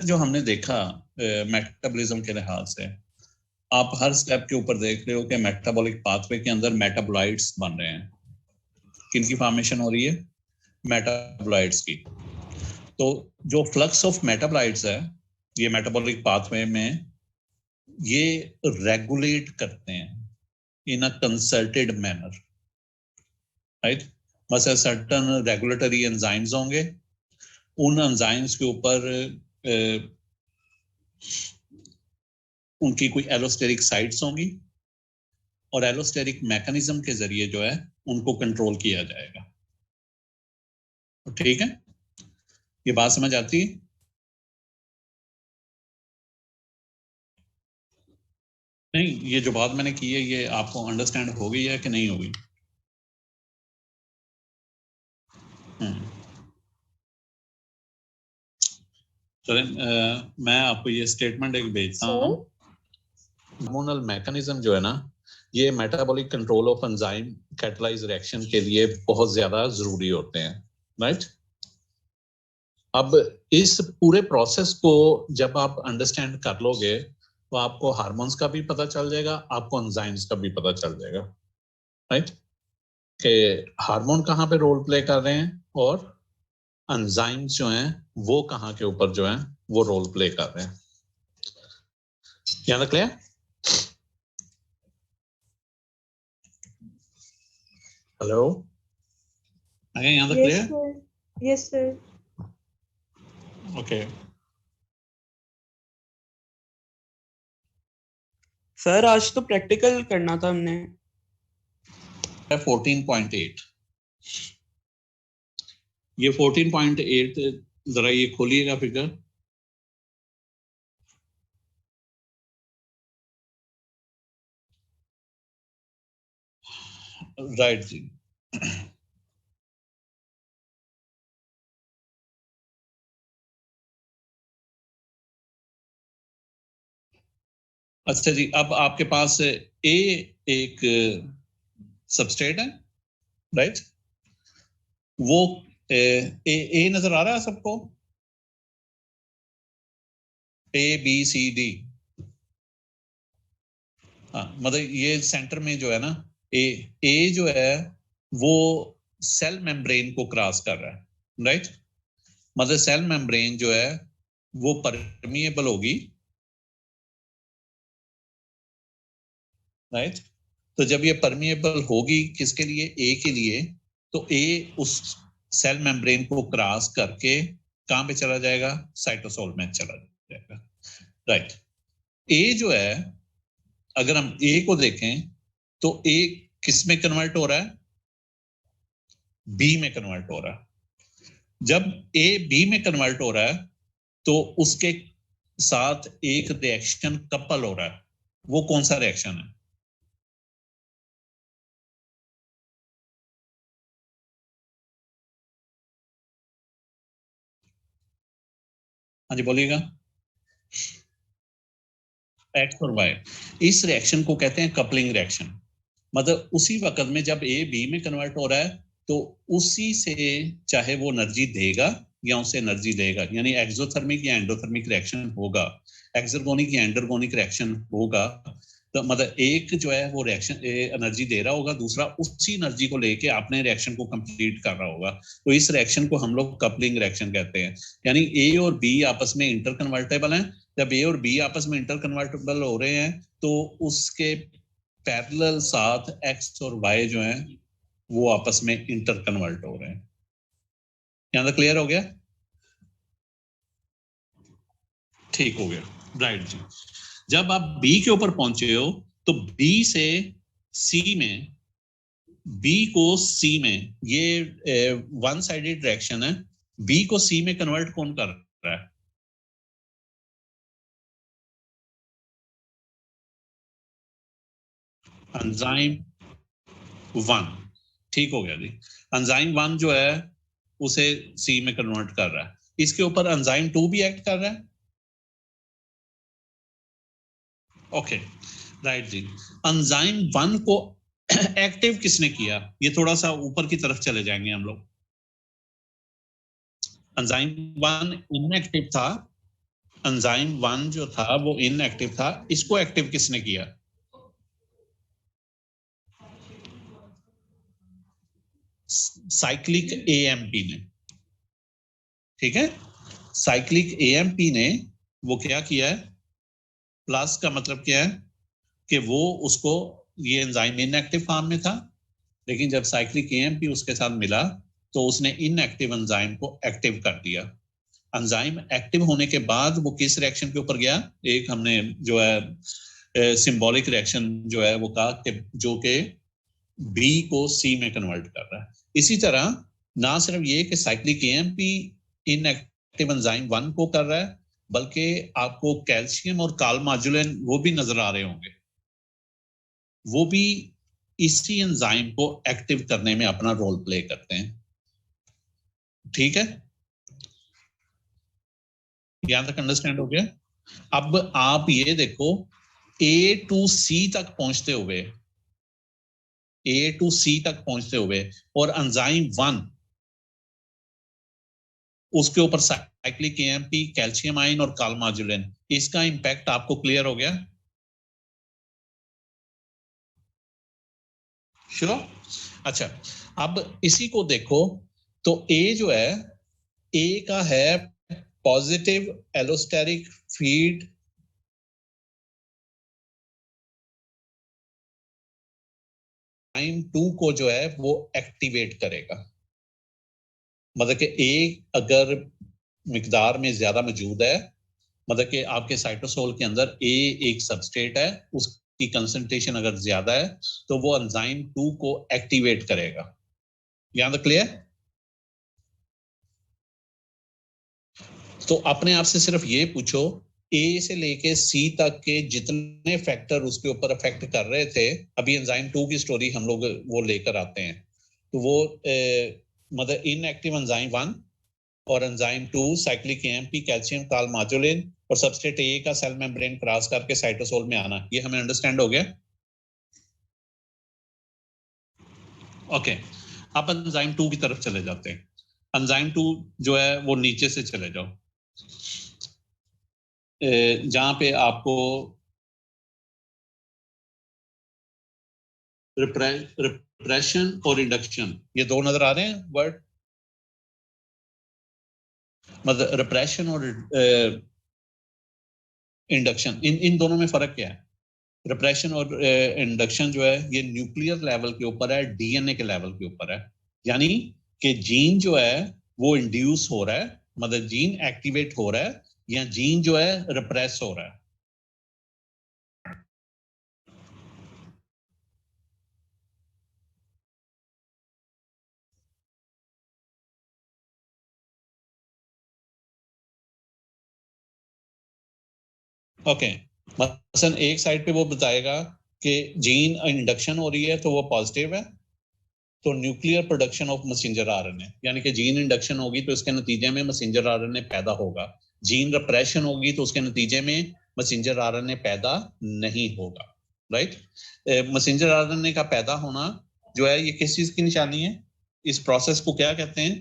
जो हमने देखा मेटाबॉलिज्म के लिहाज से, आप हर स्टेप के ऊपर देख रहे हो कि मेटाबॉलिक पाथवे के अंदर मेटाबोलाइट्स बन रहे हैं। किनकी फॉर्मेशन हो रही है? मेटाबोलाइट्स की। तो जो फ्लक्स ऑफ मेटाबोलाइट्स है ये मेटाबॉलिक पाथवे में ये रेगुलेट करते हैं इन अ कंसल्टेड मैनर, राइट। मतलब सर्टन रेगुलेटरी एंजाइम्स होंगे, उन एंजाइम्स के ऊपर उनकी कोई एलोस्टेरिक साइट्स होंगी और एलोस्टेरिक मैकेनिज्म के जरिए जो है उनको कंट्रोल किया जाएगा। ठीक है, ये बात समझ आती है? नहीं, ये जो बात मैंने की है ये आपको अंडरस्टैंड हो गई है कि नहीं होगी? चलें, मैं आपको ये स्टेटमेंट एक भेजता हूँ। हार्मोनल मैकेनिज्म जो है ना, ये metabolic control of enzyme catalyse reaction के लिए बहुत ज्यादा जरूरी होते हैं, राइट। अब इस पूरे प्रोसेस को जब आप अंडरस्टैंड कर लोगे तो आपको हार्मोन्स का भी पता चल जाएगा, आपको एंजाइम्स का भी पता चल जाएगा, राइट, कि हार्मोन कहाँ पे रोल प्ले कर रहे हैं और एंजाइम्स जो हैं वो कहाँ के ऊपर जो हैं वो रोल प्ले कर रहे हैं। यहाँ तक क्लियर? हेलो, अगर यहाँ तक clear? Yes sir. Okay sir आज तो प्रैक्टिकल करना था हमने। 14.8, ये 14.8 जरा ये खोलिएगा फिगर। राइट जी। अच्छा जी, अब आपके पास ए एक सबस्ट्रेट है, राइट। वो ए नजर आ रहा है सबको? ए बी सी डी, हाँ, मतलब ये सेंटर में जो है ना ए जो है वो सेल मेम्ब्रेन को क्रॉस कर रहा है, राइट। मतलब सेल मेम्ब्रेन जो है वो परमिएबल होगी, राइट। तो जब ये परमिएबल होगी किसके लिए? ए के लिए। तो ए उस सेल मेम्ब्रेन को क्रॉस करके कहां पे चला जाएगा? साइटोसोल में चला जाएगा, राइट। ए जो है, अगर हम ए को देखें तो ए किस में कन्वर्ट हो रहा है? बी में कन्वर्ट हो रहा है। जब ए बी में कन्वर्ट हो रहा है तो उसके साथ एक रिएक्शन कपल हो रहा है। वो कौन सा रिएक्शन है? हाँ जी बोलिएगा। एक्स और वाई, इस रिएक्शन को कहते हैं कपलिंग रिएक्शन। मतलब उसी वक्त में जब ए बी में कन्वर्ट हो रहा है तो उसी से चाहे वो एनर्जी देगा या उसे एनर्जी देगा, यानी एक्सोथर्मिक या एंडोथर्मिक रिएक्शन होगा, एक्सर्गोनिक या एंडरगोनिक रिएक्शन होगा। तो मतलब एक जो है वो रिएक्शन एनर्जी दे रहा होगा, दूसरा उसी एनर्जी को लेके अपने रिएक्शन को कंप्लीट कर रहा होगा। तो इस रिएक्शन को हम लोग कपलिंग रिएक्शन कहते हैं। यानी ए और बी आपस में इंटर कन्वर्टेबल हैं। जब ए और बी आपस में इंटर कन्वर्टेबल हो रहे हैं तो उसके पैरेलल साथ एक्स और वाई जो हैं वो आपस में इंटर कन्वर्ट हो रहे हैं। यहां तक क्लियर हो गया? ठीक हो गया, राइट जी। जब आप बी के ऊपर पहुंचे हो तो बी से सी में, बी को सी में, ये वन साइडेड डायरेक्शन है। बी को सी में कन्वर्ट कौन कर रहा है? Enzyme one. ठीक हो गया जी। एंजाइम वन जो है उसे सी में कन्वर्ट कर रहा है। इसके ऊपर एंजाइम टू भी एक्ट कर रहा है। ओके, राइट जी। एंजाइम वन को एक्टिव किसने किया? ये थोड़ा सा ऊपर की तरफ चले जाएंगे हम लोग। एंजाइम वन इनएक्टिव था, एंजाइम 1 जो था वो इनएक्टिव था, इसको एक्टिव किसने किया? साइक्लिक एएमपी ने, ठीक है। साइक्लिक एएमपी ने वो क्या किया है, प्लस का मतलब क्या है कि वो उसको, ये एंजाइम इनएक्टिव फॉर्म में था, लेकिन जब साइक्लिक एएमपी उसके साथ मिला तो उसने इनएक्टिव एंजाइम को एक्टिव कर दिया। एंजाइम एक्टिव होने के बाद वो किस रिएक्शन के ऊपर गया? एक हमने जो है सिंबॉलिक रिएक्शन जो है वो कहा कि जो कि बी को सी में कन्वर्ट कर रहा है। इसी तरह ना सिर्फ ये कि साइक्लिक एएमपी इनएक्टिव एंजाइम 1 को कर रहा है, बल्कि आपको कैल्शियम और कालमाजुलिन वो भी नजर आ रहे होंगे, वो भी इसी एंजाइम को एक्टिव करने में अपना रोल प्ले करते हैं। ठीक है, यहां तक अंडरस्टैंड हो गया? अब आप ये देखो, ए टू सी तक पहुंचते हुए, ए टू सी तक पहुंचते हुए और एंजाइम 1 उसके ऊपर साइक्लिक एएमपी, कैल्शियम आयन और कालमाजुलिन, इसका इंपैक्ट आपको क्लियर हो गया? श्योर? अच्छा, अब इसी को देखो तो ए जो है, ए का है पॉजिटिव एलोस्टेरिक फीड टाइम 2 को जो है वो एक्टिवेट करेगा। मतलब कि ए अगर मिकदार में ज्यादा मौजूद है, मतलब कि आपके साइटोसोल के अंदर ए एक सबस्ट्रेट है, उसकी कंसंट्रेशन अगर ज्यादा है तो वो एंजाइम 2 को एक्टिवेट करेगा। यहां तक क्लियर? तो अपने आप से सिर्फ ये पूछो, ए से लेके सी तक के जितने फैक्टर उसके ऊपर अफेक्ट कर रहे थे, अभी एंजाइम 2 की स्टोरी हम लोग वो लेकर आते हैं, तो वो मतलब इनएक्टिव एंजाइम 1 और एंजाइम 2 साइक्लिक एएमपी, कैल्शियम कालमाजुलिन और सबस्ट्रेट ए का सेल मेम्ब्रेन क्रॉस करके साइटोसोल में आना, ये हमें अंडरस्टैंड हो गया? ओके, अब एंजाइम 2 की तरफ चले जाते हैं। एंजाइम 2 जो है वो नीचे से चले जाओ, जहां पे आपको रिप्रेशन और इंडक्शन, ये दो नजर आ रहे हैं वर्ड? मतलब रिप्रेशन और इंडक्शन, इन दोनों में फर्क क्या है? रिप्रेशन और इंडक्शन जो है ये न्यूक्लियर लेवल के ऊपर है, डीएनए के लेवल के ऊपर है। यानी कि जीन जो है वो इंड्यूस हो रहा है, मतलब जीन एक्टिवेट हो रहा है, या जीन जो है रिप्रेस हो रहा है। ओके, मसलन एक साइड पे वो बताएगा कि जीन इंडक्शन हो रही है तो वो पॉजिटिव है, तो nuclear production of messenger RNA, यानी कि जीन इंडक्शन होगी तो इसके नतीजे में मैसेंजर आरएनए पैदा होगा। जीन रिप्रेशन होगी तो उसके नतीजे में मैसेंजर आरएनए पैदा नहीं होगा। राइट? मैसेंजर आरएनए का पैदा होना जो है ये किस चीज की निशानी है? इस प्रोसेस को क्या कहते हैं?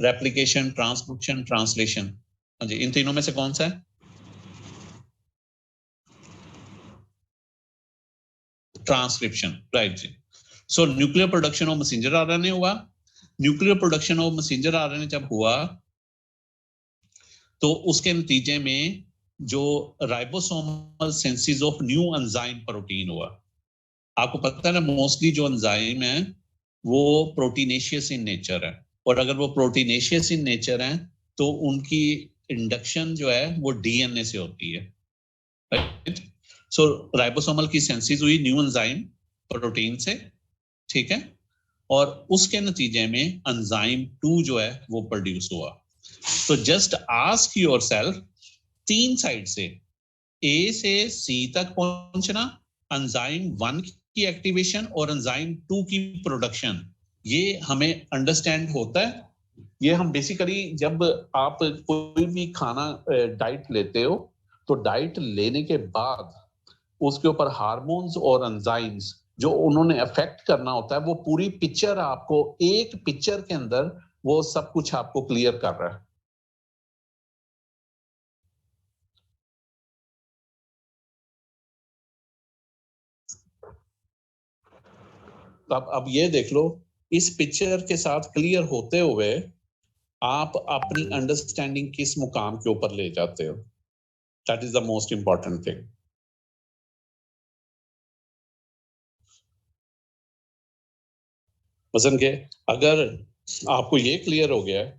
Replication, transcription, translation. हाँ जी, इन तीनों में से कौन सा है? ट्रांसक्रिप्शन, राइट जी। So nuclear production of messenger RNA हुआ। Nuclear production of messenger RNA जब हुआ तो उसके नतीजे में जो ribosomal synthesis of new enzyme protein हुआ। आपको पता है ना, मोस्टली जो एंजाइम है वो प्रोटीनेशियस इन नेचर है, और अगर वो प्रोटीनेशियस इन नेचर है तो उनकी इंडक्शन जो है वो डीएनए से होती है। राइट? सो राइबोसोमल की सिंथेसिस हुई न्यू एंजाइम प्रोटीन से, ठीक है, और उसके नतीजे में एंजाइम 2 जो है वो प्रोड्यूस हुआ। तो जस्ट आस्क योरसेल्फ, 3 साइड से, ए से सी तक पहुंचना, एंजाइम 1 की एक्टिवेशन और एंजाइम 2 की प्रोडक्शन, ये हमें अंडरस्टैंड होता है। ये हम बेसिकली जब आप कोई भी खाना डाइट लेते हो तो डाइट लेने के बाद उसके ऊपर हार्मोन्स और एंजाइम्स जो उन्होंने अफेक्ट करना होता है, वो पूरी पिक्चर आपको एक पिक्चर के अंदर वो सब कुछ आपको क्लियर कर रहा है। अब ये देख लो, इस पिक्चर के साथ क्लियर होते हुए आप अपनी अंडरस्टैंडिंग किस मुकाम के ऊपर ले जाते हो, that is the most important thing. मसलन के अगर आपको ये क्लियर हो गया है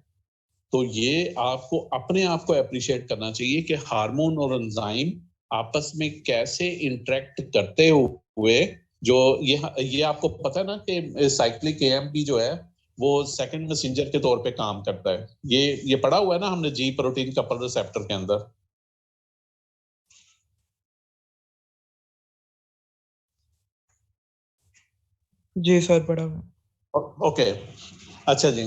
तो ये आपको अपने आप को अप्रिशिएट करना चाहिए कि हार्मोन और एंजाइम आपस में कैसे इंटरेक्ट करते हुए, जो ये आपको पता है ना कि साइक्लिक एएमपी जो है वो सेकंड मैसेंजर के तौर पे काम करता है। ये पढ़ा हुआ है ना हमने जी प्रोटीन कपल रिसेप्टर के अंदर। जी सर, पढ़ा हुआ। ओके, अच्छा जी।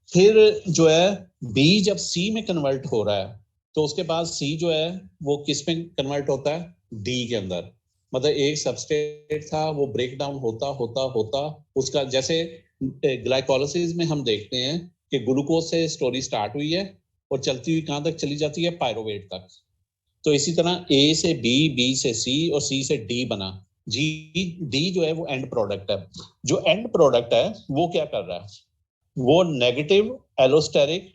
फिर जो है बी जब सी में कन्वर्ट हो रहा है तो उसके बाद सी जो है वो किस में कन्वर्ट होता है, डी के अंदर। मतलब एक सबस्ट्रेट था, वो ब्रेक डाउन होता होता होता उसका, जैसे ग्लाइकोलाइसिस में हम देखते हैं कि ग्लूकोज से स्टोरी स्टार्ट हुई है और चलती हुई कहां तक चली जाती है, पायरोवेट तक। तो इसी तरह ए से बी, बी से सी और सी से डी बना। जी डी जो है वो एंड प्रोडक्ट है। जो एंड प्रोडक्ट है वो क्या कर रहा है, वो नेगेटिव एलोस्टेरिक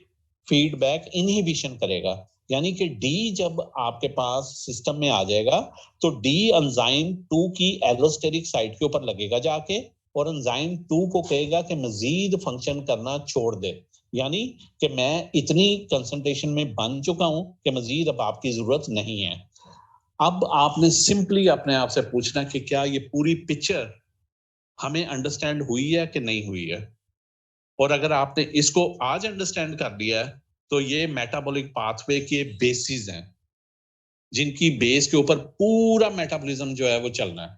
फीडबैक इनहिबिशन करेगा। यानी कि डी जब आपके पास सिस्टम में आ जाएगा तो डी एंजाइम 2 की एलोस्टेरिक साइट के ऊपर लगेगा जाके, और एंजाइम 2 को कहेगा कि मजीद फंक्शन करना छोड़ दे, यानी कि मैं इतनी कंसंट्रेशन में बन चुका हूं कि मजीद अब आपकी जरूरत नहीं है। अब आपने सिंपली अपने आप से पूछना कि क्या ये पूरी पिक्चर हमें अंडरस्टैंड हुई है कि नहीं हुई है। और अगर आपने इसको आज अंडरस्टैंड कर लिया है तो ये मेटाबॉलिक पाथवे के बेसिस हैं, जिनकी बेस के ऊपर पूरा मेटाबॉलिज्म जो है वो चलना है।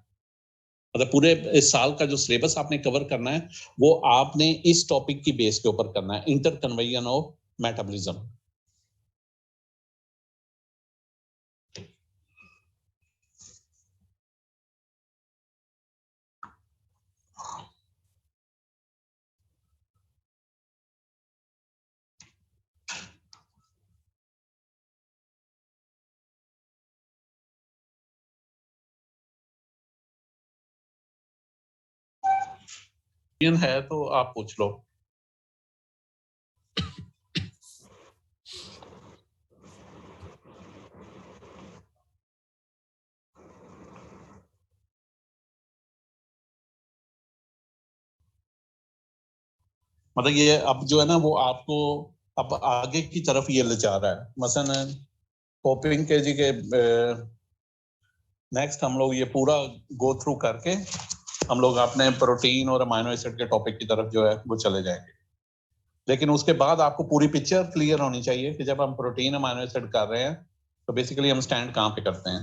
मतलब पूरे इस साल का जो सिलेबस आपने कवर करना है वो आपने इस टॉपिक की बेस के ऊपर करना है, इंटर कन्वर्जन ऑफ मेटाबॉलिज्म। है तो आप पूछ लो। मतलब ये अब जो है ना वो आपको अब आगे की तरफ ये ले जा रहा है। मसलन होपिंग के जी के नेक्स्ट हम लोग ये पूरा गो थ्रू करके हम लोग अपने प्रोटीन और अमाइनो एसिड के टॉपिक की तरफ जो है वो चले जाएंगे। लेकिन उसके बाद आपको पूरी पिक्चर क्लियर होनी चाहिए कि जब हम प्रोटीन अमाइनो एसिड कर रहे हैं तो बेसिकली हम स्टैंड कहाँ पे करते हैं।